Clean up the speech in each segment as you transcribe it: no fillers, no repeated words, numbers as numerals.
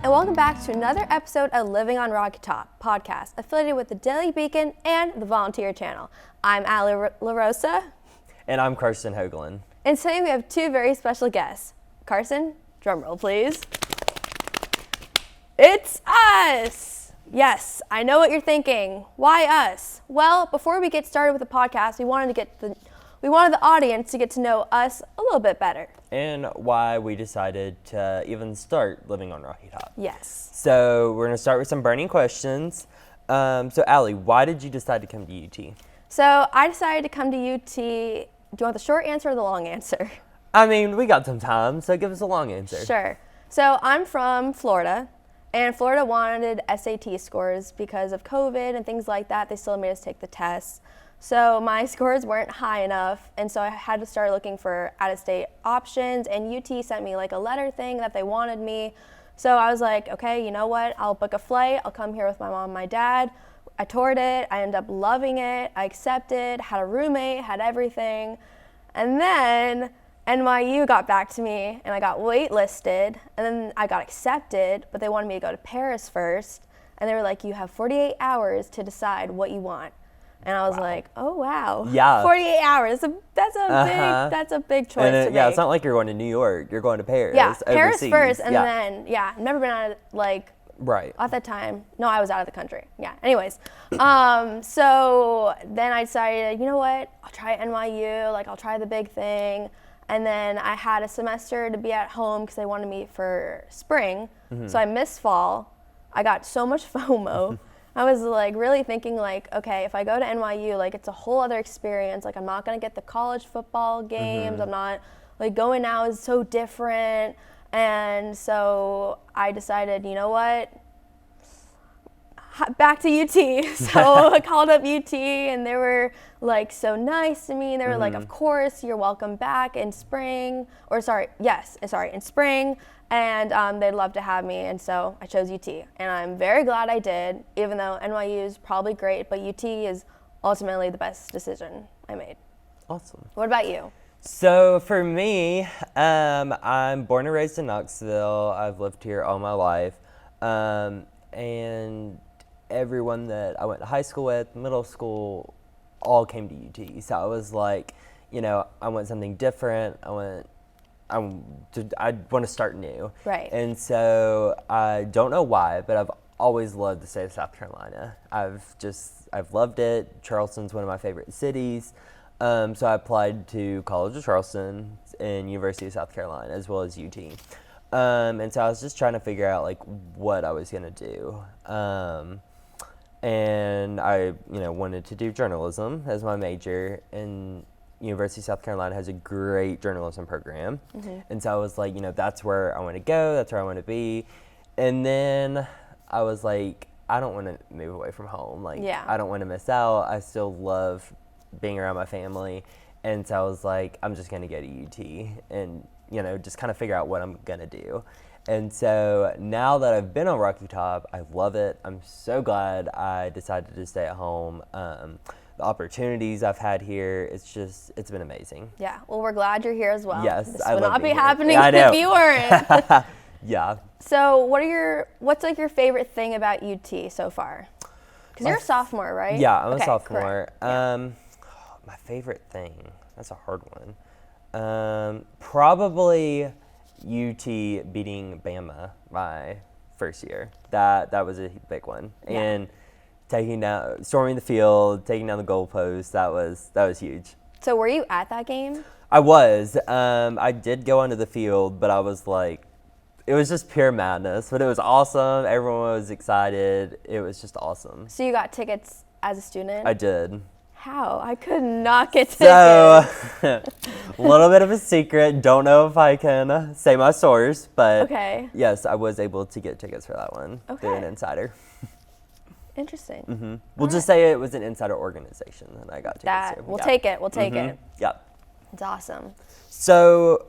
and welcome back to another episode of Living on Rocky Top podcast, affiliated with the Daily Beacon and the Volunteer Channel. I'm Allie LaRosa. And I'm Carson Hoagland. And today we have two very special guests. Carson, drum roll please. It's us! Yes, I know what you're thinking. Why us? Well, before we get started with the podcast, we wanted the audience to get to know us a little bit better. And why we decided to even start Living on Rocky Top. Yes. So we're going to start with some burning questions. So Allie, why did you decide to come to UT? So I decided to come to UT. Do you want the short answer or the long answer? I mean, we got some time, so give us a long answer. Sure. So I'm from Florida, and Florida wanted SAT scores because of COVID and things like that. They still made us take the tests. So my scores weren't high enough, and so I had to start looking for out-of-state options, and UT sent me like a letter thing that they wanted me. So I was like, okay, you know what? I'll book a flight. I'll come here with my mom and my dad. I toured it. I ended up loving it. I accepted, had a roommate, had everything. And then NYU got back to me, and I got waitlisted, and then I got accepted, but they wanted me to go to Paris first, and they were like, you have 48 hours to decide what you want. And I was like, oh, wow. Yeah. 48 hours. That's a big choice to make. Yeah, it's not like you're going to New York. You're going to Paris. Yeah, Paris overseas. first, and then, I've never been out of, right. At that time. No, I was out of the country. Yeah, anyways. So then I decided, you know what? I'll try NYU. I'll try the big thing. And then I had a semester to be at home because they wanted me for spring. Mm-hmm. So I missed fall. I got so much FOMO. I was really thinking okay, if I go to NYU, it's a whole other experience. I'm not going to get the college football games. Mm-hmm. I'm not going now is so different. And so I decided, you know what? Back to UT. So I called up UT, and they were so nice to me. They were of course, you're welcome back in spring, in spring. And they'd love to have me, and so I chose UT. And I'm very glad I did, even though NYU is probably great, but UT is ultimately the best decision I made. Awesome. What about you? So for me, I'm born and raised in Knoxville. I've lived here all my life. And everyone that I went to high school with, middle school, all came to UT. So I was I want something different. I want to start new. Right. And so I don't know why, but I've always loved the state of South Carolina. I've loved it. Charleston's one of my favorite cities. So I applied to College of Charleston and University of South Carolina, as well as UT. And so I was just trying to figure out what I was going to do. And I, wanted to do journalism as my major, and University of South Carolina has a great journalism program. Mm-hmm. And so I was that's where I want to go. That's where I want to be. And then I was I don't want to move away from home. I don't want to miss out. I still love being around my family. And so I was I'm just going to go to UT and, just kind of figure out what I'm going to do. And so now that I've been on Rocky Top, I love it. I'm so glad I decided to stay at home. The opportunities I've had here, it's been amazing. Yeah, well, we're glad you're here as well. Yes, this I would love not be being here. happening Yeah, I know. if you weren't. Yeah. So what's your favorite thing about UT so far? Because you're a sophomore, right? Yeah, I'm okay, a sophomore. Yeah. My favorite thing, that's a hard one. Probably UT beating Bama my first year. That was a big one. Yeah. And storming the field, taking down the goalpost, that was huge. So were you at that game? I was. I did go onto the field, but I was it was just pure madness. But it was awesome. Everyone was excited. It was just awesome. So you got tickets as a student? I did. How? I could not get tickets. So, a little bit of a secret. Don't know if I can say my source, but okay. Yes, I was able to get tickets for that one through an insider. Interesting. Mm-hmm. We'll just say it was an insider organization that I got tickets to. We'll take it. We'll take it. Yep. It's awesome. So,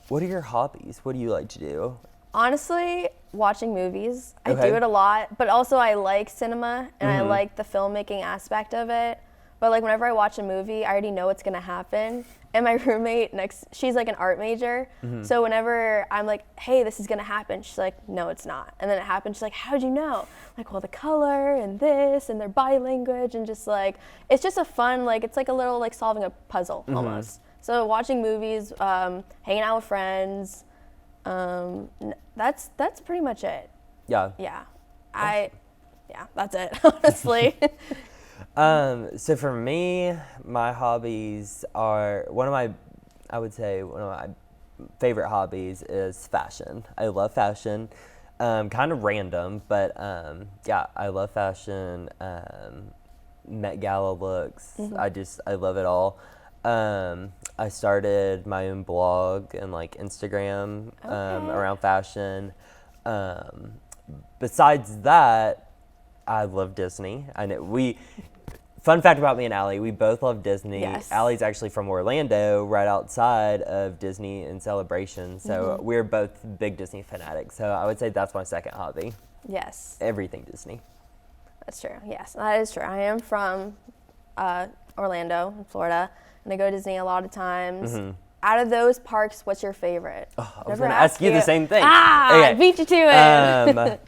what are your hobbies? What do you like to do? Honestly, watching movies. I Okay. do it a lot, but also I like cinema and I like the filmmaking aspect of it. But whenever I watch a movie, I already know what's gonna happen, And my roommate she's like an art major. So whenever I'm like, hey, this is gonna happen, she's like, no, it's not. And then it happens, she's like, how'd you know? I'm like, well, the color and this and their body language and just like, it's just a fun, like, it's like a little like solving a puzzle almost. So watching movies, hanging out with friends, that's pretty much it. Yeah. Yeah. That's it, honestly. So for me, my hobbies are I would say one of my favorite hobbies is fashion. I love fashion. Kind of random, but yeah, I love fashion. Met Gala looks. I love it all. I started my own blog and like Instagram around fashion. Besides that, I love Disney. I know fun fact about me and Allie, we both love Disney. Yes. Allie's actually from Orlando, right outside of Disney and Celebration. So we're both big Disney fanatics. So I would say that's my second hobby. Yes. Everything Disney. That's true. Yes, that is true. I am from Orlando, in Florida, and I go to Disney a lot of times. Out of those parks, what's your favorite? I was going to ask you the same thing. I beat you to it.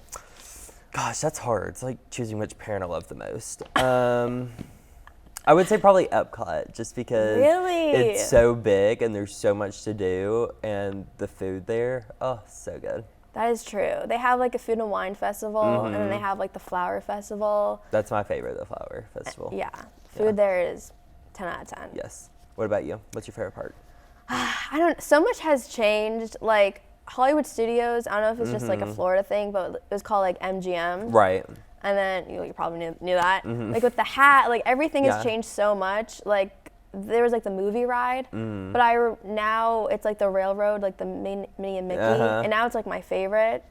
Gosh, that's hard. It's like choosing which parent I love the most. I would say probably Epcot, just because Really? it's so big and there's so much to do, and the food there, oh, so good. That is true. They have like a food and wine festival, and then they have like the flower festival. That's my favorite, the flower festival. Yeah, food there is 10 out of 10. Yes. What about you? What's your favorite part? So much has changed. Like Hollywood Studios, I don't know if it's just like a Florida thing, but it was called like MGM. Right. And then you probably knew that. Like with the hat, like everything has changed so much. Like there was like the movie ride, but now it's like the railroad, like the Minnie and Mickey, and now it's like my favorite.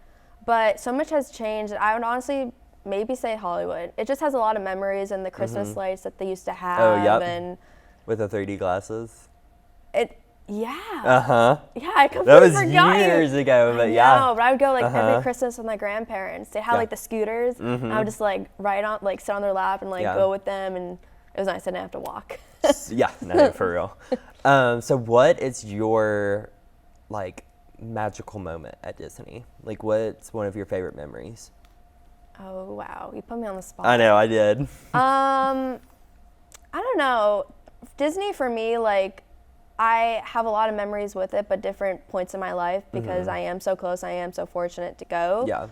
But so much has changed. I would honestly maybe say Hollywood. It just has a lot of memories and the Christmas lights that they used to have. Oh, yep. And with the 3D glasses. Yeah, Uh-huh. I completely That was forgot. years ago, but No, yeah. but I would go like every Christmas with my grandparents. They had like the scooters, and I would just like sit on their lap and like go with them, and it was nice. I didn't have to walk. Yeah, no, for real. So what is your like magical moment at Disney? Like what's one of your favorite memories? Oh wow, you put me on the spot. I know, I did. I don't know. Disney for me, like I have a lot of memories with it, but different points in my life because I am so close. I am so fortunate to go. Yeah.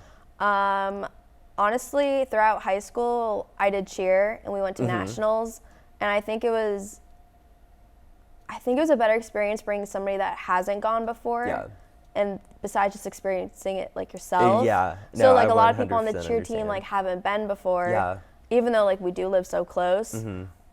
Honestly, throughout high school, I did cheer and we went to nationals, and I think it was a better experience bringing somebody that hasn't gone before. Yeah. And besides just experiencing it like yourself. Yeah. So No, like I a lot of people on the 100% cheer team understand. like haven't been before. Yeah. Even though like we do live so close.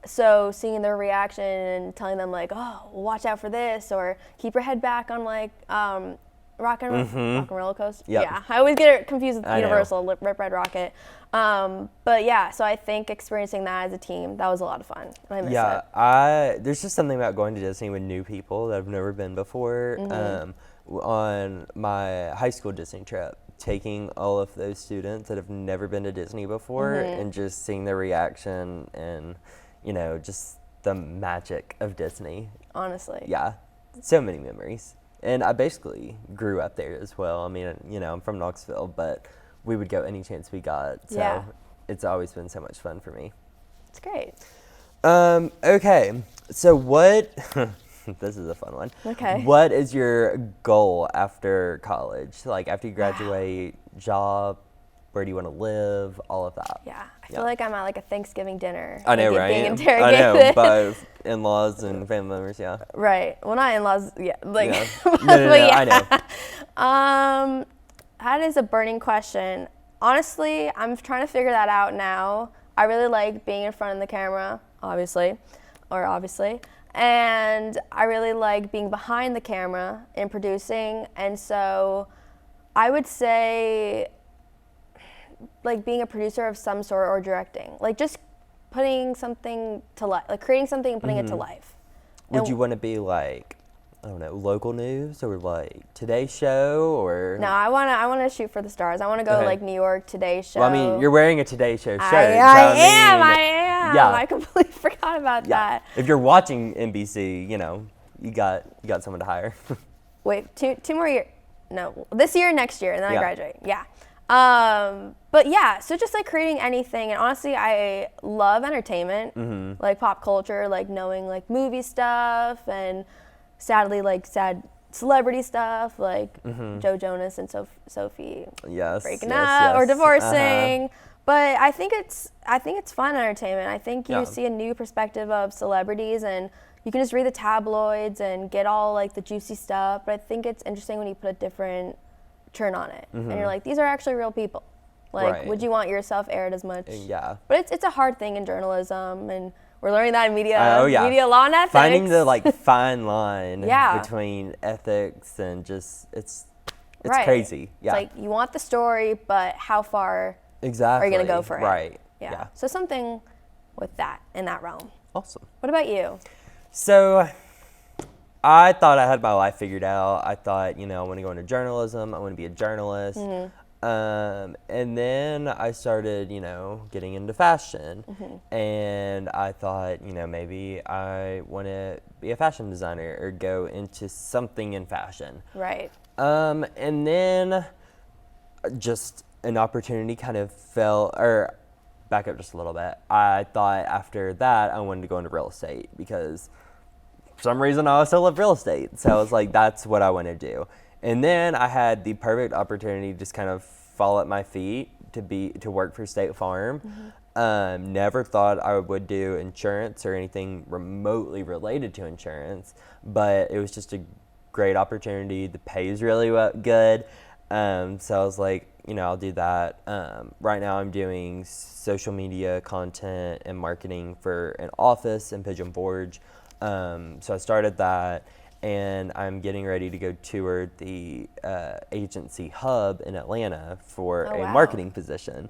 So seeing their reaction and telling them like, oh, watch out for this, or keep your head back on like rock and roller coaster. Yep. Yeah, I always get it confused with I know. Universal, Rip Red Rocket. But yeah, so I think experiencing that as a team, that was a lot of fun. And I miss it. There's just something about going to Disney with new people that I've never been before. On my high school Disney trip, taking all of those students that have never been to Disney before and just seeing their reaction and, just the magic of Disney. Honestly. Yeah, so many memories. And I basically grew up there as well. I mean, I'm from Knoxville, but we would go any chance we got. So it's always been so much fun for me. It's great. Okay, so what, this is a fun one. Okay. What is your goal after college? Like after you graduate, job, where do you want to live, all of that? Yeah, I feel like I'm at like a Thanksgiving dinner. I know, like, right? Being I interrogated. know, by in-laws and family members, yeah. Right. Well, not in-laws. Yeah. Like. Yeah. No, I know. That is a burning question. Honestly, I'm trying to figure that out now. I really like being in front of the camera, obviously, and I really like being behind the camera and producing. And so, I would say, like being a producer of some sort or directing, like just putting something to life, like creating something and putting it to life. Would you want to be like, I don't know, local news or like Today Show or? No, I wanna shoot for the stars. I wanna go Okay. like New York Today Show. Well, I mean, you're wearing a Today Show shirt. I am. Yeah. I completely forgot about that. If you're watching NBC, you got someone to hire. Wait, two more years. No, this year, next year, and then I Yeah. graduate. Yeah. But yeah, so just like creating anything, and honestly, I love entertainment, like pop culture, like knowing like movie stuff, and sadly like sad celebrity stuff, like Joe Jonas and Sophie Yes. breaking yes, up or yes. divorcing. But I think it's fun entertainment. I think you Yeah. see a new perspective of celebrities, and you can just read the tabloids and get all like the juicy stuff. But I think it's interesting when you put a different turn on it, and you're like, these are actually real people. Like, Right. would you want yourself aired as much? Yeah. But it's a hard thing in journalism, and we're learning that in media media law and ethics. Finding the like fine line Yeah. between ethics and just it's Right. crazy. Yeah. It's like you want the story, but how far exactly. are you gonna go for it? Right. Yeah. So something with that in that realm. Awesome. What about you? So I thought I had my life figured out. I thought, I want to go into journalism. I want to be a journalist. And then I started, getting into fashion. And I thought, maybe I want to be a fashion designer or go into something in fashion. Right. And then just an opportunity kind of fell, or back up just a little bit. I thought after that I wanted to go into real estate because for some reason I also love real estate. So I was like, that's what I want to do. And then I had the perfect opportunity to just kind of fall at my feet to work for State Farm. Never thought I would do insurance or anything remotely related to insurance, but it was just a great opportunity. The pay is really good. So I was like, I'll do that. Right now I'm doing social media content and marketing for an office in Pigeon Forge. So I started that, and I'm getting ready to go tour the agency hub in Atlanta for Oh, a wow. marketing position.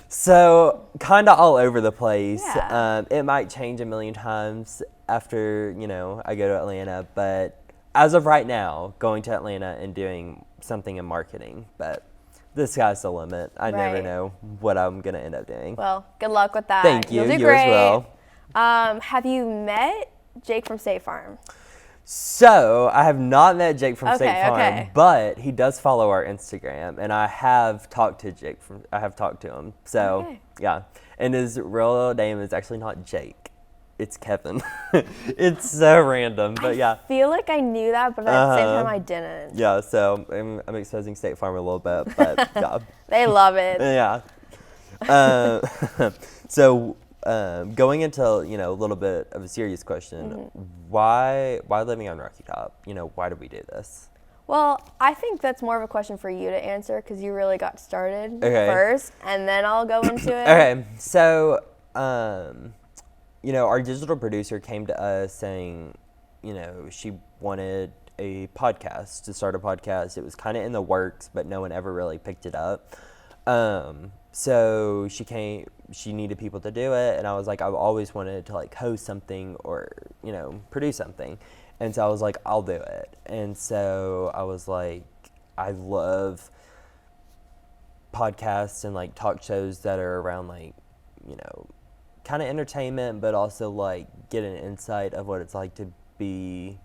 So kind of all over the place. Yeah. It might change a million times after, I go to Atlanta, but as of right now, going to Atlanta and doing something in marketing, but the sky's the limit. I never Right. know what I'm going to end up doing. Well, good luck with that. Thank you. You'll do You as great. well. Have you met Jake from State Farm? So I have not met Jake from State Okay, Farm, okay. but he does follow our Instagram, and I have talked to Jake. I have talked to him. So Okay. yeah, and his real name is actually not Jake; it's Kevin. It's so random, but yeah, I feel like I knew that, but at the same time I didn't. yeah. So I'm exposing State Farm a little bit, but yeah, They love it. yeah. So. Going into a little bit of a serious question, why living on Rocky Top? Why did we do this? Well, I think that's more of a question for you to answer because you really got started Okay. first, and then I'll go into it. Okay, so our digital producer came to us saying, she wanted a podcast, to start a podcast. It was kind of in the works, but no one ever really picked it up. So she needed people to do it, and I was like, I've always wanted to like host something or, produce something. And so I was like, I'll do it. And so I was like, I love podcasts and like talk shows that are around like, kind of entertainment, but also like get an insight of what it's like to be,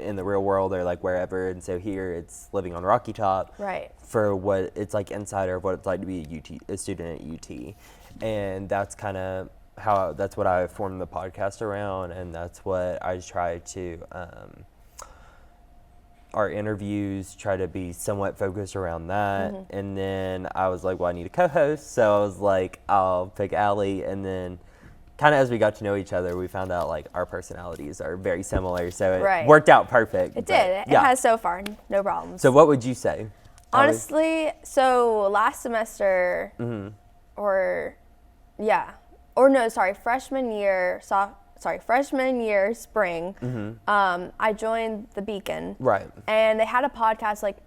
in the real world or like wherever. And so here it's living on Rocky Top. Right. For what it's like, insider of what it's like to be a student at UT. And that's kind of that's what I formed the podcast around, and that's what I try to, our interviews try to be somewhat focused around that. And then I was like, well, I need a co-host. So I was like, I'll pick Allie. And then kind of as we got to know each other, we found out like our personalities are very similar. So it Right. worked out perfect. It but, did. It yeah. has so far. No problems. So what would you say? Honestly, so last semester, freshman year, spring, I joined the Beacon. Right. And they had a podcast like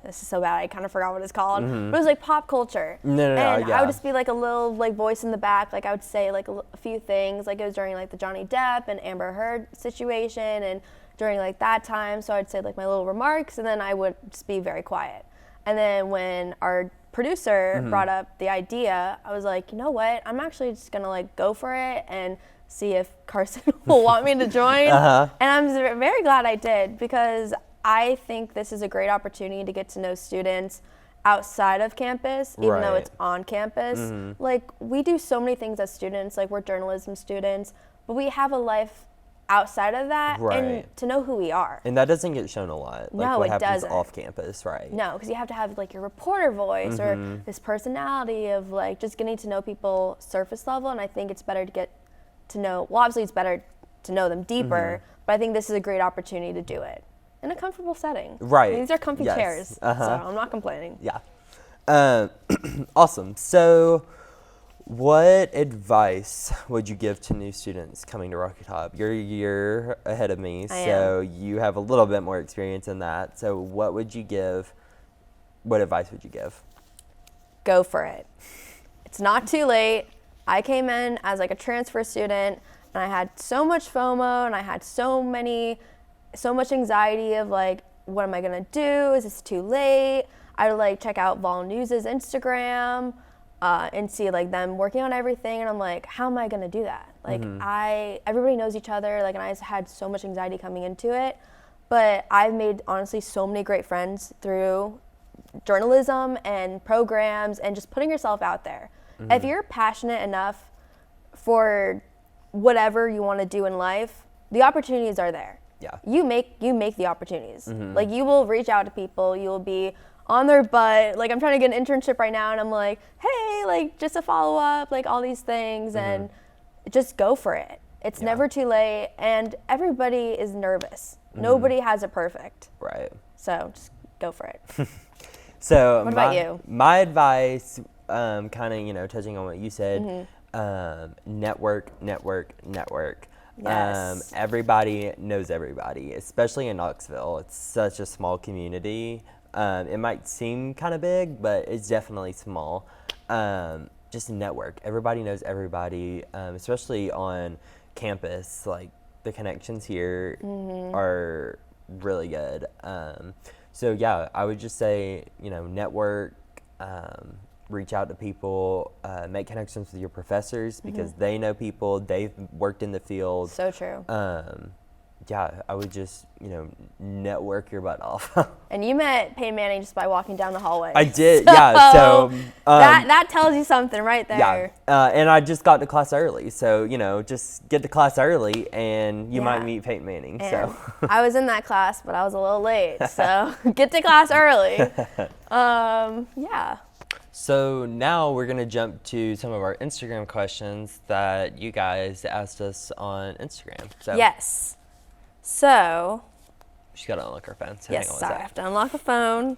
this is so bad, I kind of forgot what it's called, but it was like pop culture. No, and yeah. I would just be like a little like voice in the back, like I would say like a few things, like it was during like the Johnny Depp and Amber Heard situation, and during like that time, so I'd say like my little remarks, and then I would just be very quiet. And then when our producer brought up the idea, I was like, you know what, I'm actually just gonna like go for it and see if Carson will want me to join. And I'm very glad I did, because I think this is a great opportunity to get to know students outside of campus, even though Right. it's on campus. Like, we do so many things as students, like we're journalism students, but we have a life outside of that, Right. and to know who we are. And that doesn't get shown a lot. Like No, what it happens doesn't. off campus, right? No, because you have to have like your reporter voice or this personality of like just getting to know people surface level. And I think it's better to get to know, well, obviously it's better to know them deeper, but I think this is a great opportunity to do it in a comfortable setting. Right. These are comfy Yes. chairs, so I'm not complaining. Yeah. Awesome. So, what advice would you give to new students coming to Rocky Top? You're a year ahead of me, I so you have a little bit more experience in that. So, what would you give? What advice would you give? Go for it. It's not too late. I came in as like a transfer student, and I had so much FOMO, and I had so much anxiety of like, what am I gonna do? Is this too late? I would like check out Vol News's Instagram and see like them working on everything, and I'm like, how am I gonna do that? Like everybody knows each other, like, and I just had so much anxiety coming into it, but I've made honestly so many great friends through journalism and programs and just putting yourself out there. If you're passionate enough for whatever you want to do in life, the opportunities are there. Yeah. You make the opportunities. Like, you will reach out to people, you will be on their butt. Like, I'm trying to get an internship right now, and I'm like, hey, like, just a follow up, like all these things, and just go for it. It's never too late, and everybody is nervous. Nobody has it perfect. Right. So just go for it. So, What about you? My advice, kind of, touching on what you said, network. Yes. Everybody knows everybody, especially in Knoxville. It's such a small community. It might seem kind of big, but it's definitely small. Just network. Everybody knows everybody, especially on campus. Like, the connections here are really good. So yeah, I would just say, network, reach out to people, make connections with your professors because they know people, they've worked in the field. So true. Yeah, I would just, network your butt off. And you met Peyton Manning just by walking down the hallway. I did, yeah. So that tells you something right there. yeah, and I just got to class early, so just get to class early, and you might Yeah. meet Peyton Manning. And So I was in that class, but I was a little late. So get to class early. Yeah. So now we're gonna jump to some of our Instagram questions that you guys asked us on Instagram. So Yes. So, we just gotta unlock our phone. So yes, hang on sorry, I one have sec. to unlock a phone.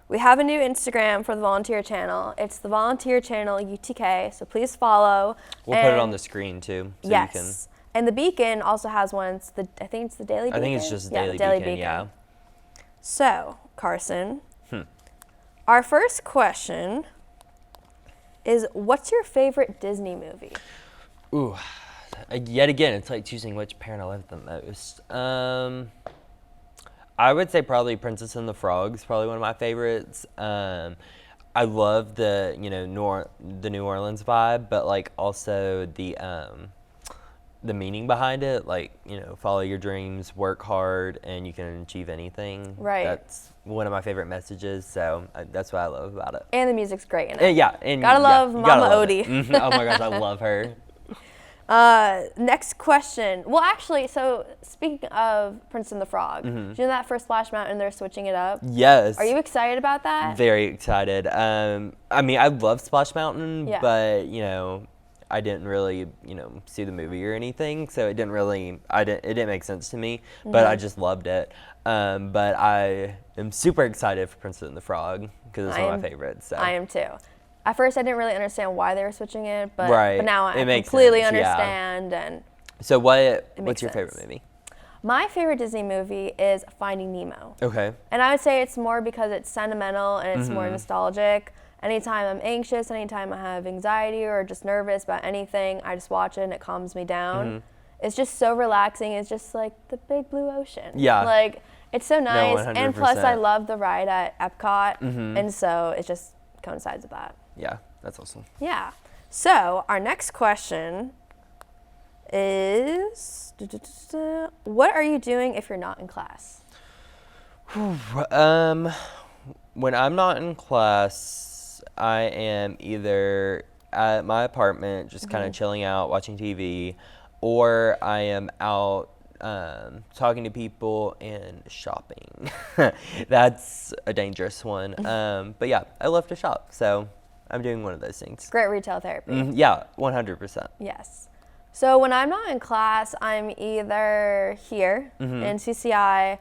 We have a new Instagram for the volunteer channel. It's the volunteer channel UTK, so please follow. We'll put it on And- the screen too, so yes. you can. And the Beacon also has one. I think it's the Daily Beacon. I think it's just Yeah, Daily, the Daily Beacon. Yeah. So, Carson, our first question is, what's your favorite Disney movie? Ooh, yet again, it's like choosing which parent I love the most. I would say probably Princess and the Frog is probably one of my favorites. I love the the New Orleans vibe, but like also the meaning behind it. Like follow your dreams, work hard, and you can achieve anything. Right. That's one of my favorite messages. So that's what I love about it. And the music's great in it. Yeah, and Gotta yeah, love you Mama gotta love Odie. it. Oh my gosh, I love her. Next question. Well, actually, so speaking of Prince and the Frog, do you know that for Splash Mountain they're switching it up? Yes. Are you excited about that? Very excited. I mean, I love Splash Mountain, Yeah. but I didn't really see the movie or anything, so it didn't make sense to me. But I just loved it. But I am super excited for Princess and the Frog because it's one of my favorites. So. I am too. At first, I didn't really understand why they were switching it, but Right. now I It makes completely sense, yeah. understand. And So what's makes your favorite sense. movie? my favorite Disney movie is Finding Nemo. Okay. And I would say it's more because it's sentimental and it's more nostalgic. Anytime I'm anxious, anytime I have anxiety or just nervous about anything, I just watch it and it calms me down. It's just so relaxing. It's just like the big blue ocean. Yeah. Like, it's so nice. And plus, I 100%. love the ride at Epcot. And so it just coincides with that. Yeah, that's awesome. Yeah. So our next question is what are you doing if you're not in class? When I'm not in class, I am either at my apartment, just kind of chilling out, watching TV, or I am out talking to people and shopping. That's a dangerous one. But yeah, I love to shop, so I'm doing one of those things. Great retail therapy. Yeah, 100%. Yes. So when I'm not in class, I'm either here in CCI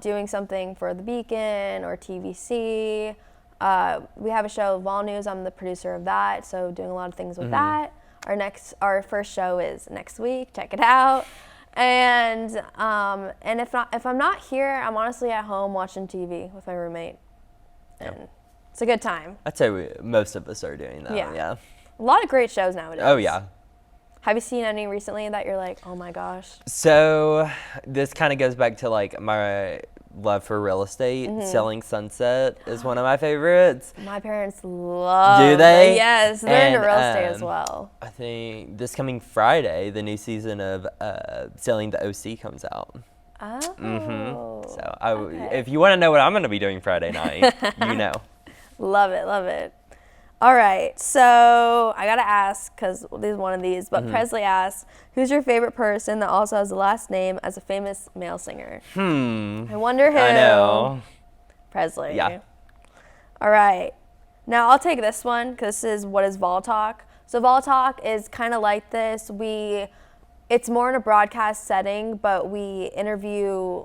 doing something for the Beacon or TVC. We have a show, Vol News. I'm the producer of that, so doing a lot of things with that. Our first show is next week. Check it out. And if I'm not here, I'm honestly at home watching TV with my roommate, and it's a good time. I'd say most of us are doing that. Yeah. A lot of great shows nowadays. Oh yeah. Have you seen any recently that you're like, oh my gosh? So this kind of goes back to like my love for real estate. Selling Sunset is one of my favorites. My parents love. Do they? Yes, they're into And, real estate as well. I think this coming Friday, the new season of Selling the OC comes out. Oh. So okay. if you want to know what I'm going to be doing Friday night, you know. Love it, love it. All right, so I gotta ask, because there's one of these, but Presley asks, who's your favorite person that also has the last name as a famous male singer? I wonder who. I know. Presley. Yeah. All right. Now I'll take this one, because this is What is Vol Talk? So Vol Talk is kind of like this. It's more in a broadcast setting, but we interview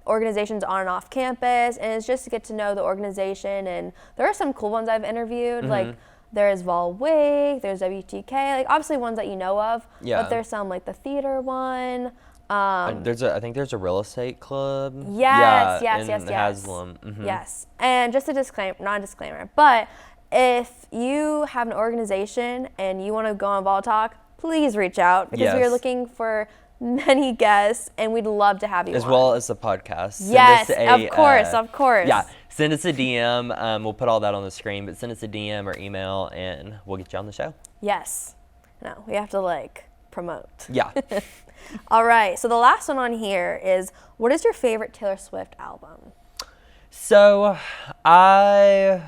organizations on and off campus, and it's just to get to know the organization. And there are some cool ones I've interviewed, like there's Vol Wig, there's WTK, like obviously ones that you know of, but there's some like the theater one. I think there's a real estate club. Yes. in Haslam. Yes, and just not a disclaimer, but if you have an organization and you want to go on Vol Talk, please reach out, because we are looking for many guests, and we'd love to have you as on. well as the podcast. Yes, of course. Yeah, send us a DM. We'll put all that on the screen, but send us a DM or email, and we'll get you on the show. Yes. No, we have to promote. Yeah. All right. So the last one on here is, what is your favorite Taylor Swift album? So I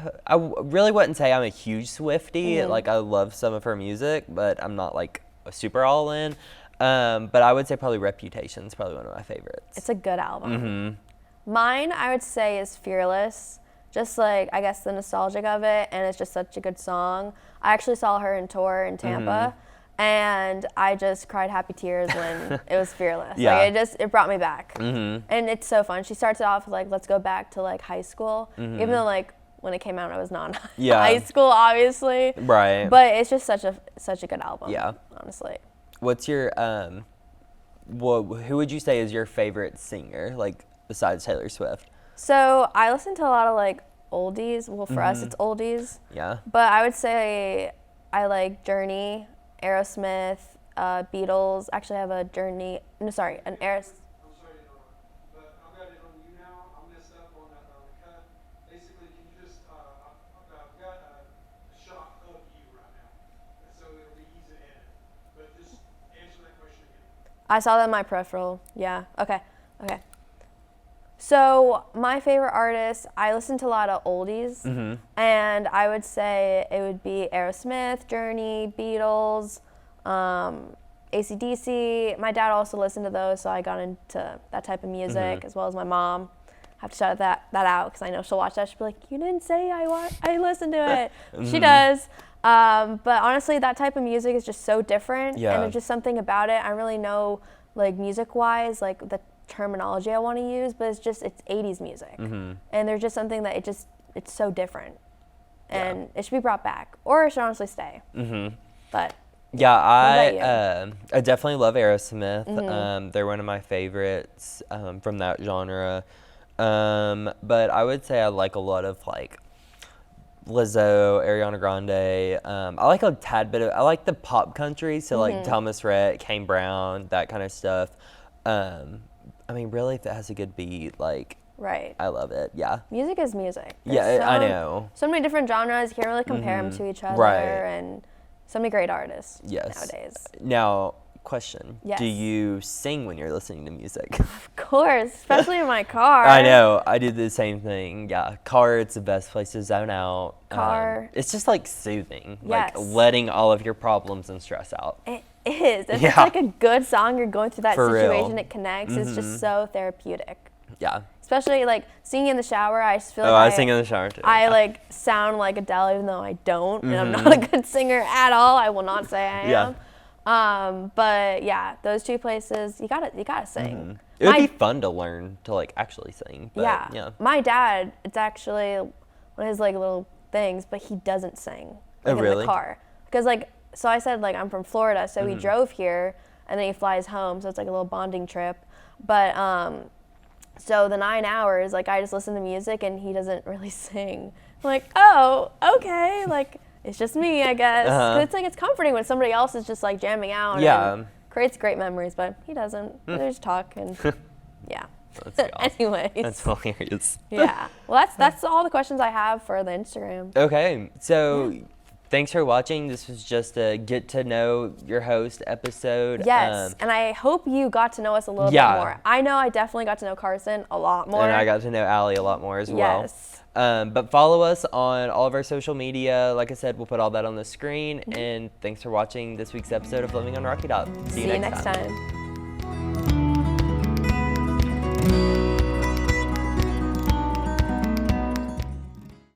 really wouldn't say I'm a huge Swiftie. Like, I love some of her music, but I'm not like a super all in. But I would say probably Reputation's probably one of my favorites. It's a good album. Mine, I would say, is Fearless. Just like, I guess, the nostalgic of it, and it's just such a good song. I actually saw her in tour in Tampa, and I just cried happy tears when it was Fearless. Yeah. Like, it brought me back. And it's so fun. She starts it off with like, let's go back to like high school, even though like when it came out I was not in high school, obviously. Right. But it's just such a good album. Yeah. Honestly. What's your who would you say is your favorite singer, like besides Taylor Swift? So I listen to a lot of like oldies. Well, for us it's oldies. Yeah. But I would say I like Journey, Aerosmith, Beatles. Actually, I have an Aerosmith. I'm sorry to interrupt, but I've got it on you now. I messed up on the cut. Basically, can you just, I've got a shot of you right now, so it'll be easy to edit. But just answer that question again. I saw that in my peripheral. Yeah. Okay. So my favorite artist, I listen to a lot of oldies, and I would say it would be Aerosmith, Journey, Beatles, AC/DC. My dad also listened to those, so I got into that type of music, as well as my mom. I have to shout that out, because I know she'll watch that. She'll be like, you didn't say I listened to it. She does. But honestly, that type of music is just so different, and there's just something about it. I don't really know, like, music-wise, like the terminology I want to use, but it's 80s music, and there's just something that it's so different, and it should be brought back, or it should honestly stay. But yeah, what I definitely love Aerosmith. They're one of my favorites from that genre. But I would say I like a lot of like Lizzo, Ariana Grande. I like a tad bit of, I like the pop country, so like Thomas Rhett, Kane Brown, that kind of stuff. I mean, really, if it has a good beat, like, right. I love it. Yeah. Music is music. I know. So many different genres. You can't really compare them to each other, Right. and so many great artists Yes. nowadays. Now, question. Yes. Do you sing when you're listening to music? Of course, especially in my car. I know. I do the same thing. Yeah. Car, it's the best place to zone out. Car. It's just like soothing. Yes. Like letting all of your problems and stress out. It is. If it's Yeah. like a good song, you're going through that For real. situation, it connects. It's just so therapeutic. Yeah. Especially like singing in the shower, I just feel Oh, like I sing in the shower too. I Yeah. like sound like Adele, even though I don't, and I'm not a good singer at all. I will not say I Yeah. am. But yeah, those two places, you gotta sing. It would My- be fun to learn to like actually sing. But, yeah. My dad, it's actually one of his like little things, but he doesn't sing like, in really? the car. Because like, so I said like I'm from Florida, so he drove here and then he flies home, so it's like a little bonding trip. But so the 9 hours, like I just listen to music and he doesn't really sing. I'm like, oh, okay, like it's just me, I guess. 'Cause it's like it's comforting when somebody else is just like jamming out. Yeah. And creates great memories, but he doesn't. They just talk and yeah. That's awesome. Anyways. That's hilarious. Yeah. Well, that's all the questions I have for the Instagram. Okay, so thanks for watching. This was just a get to know your host episode. Yes, and I hope you got to know us a little yeah. bit more. I know I definitely got to know Carson a lot more. And I got to know Allie a lot more as well. Yes. But follow us on all of our social media. Like I said, we'll put all that on the screen. And thanks for watching this week's episode of Living on Rocky Top. See you next time.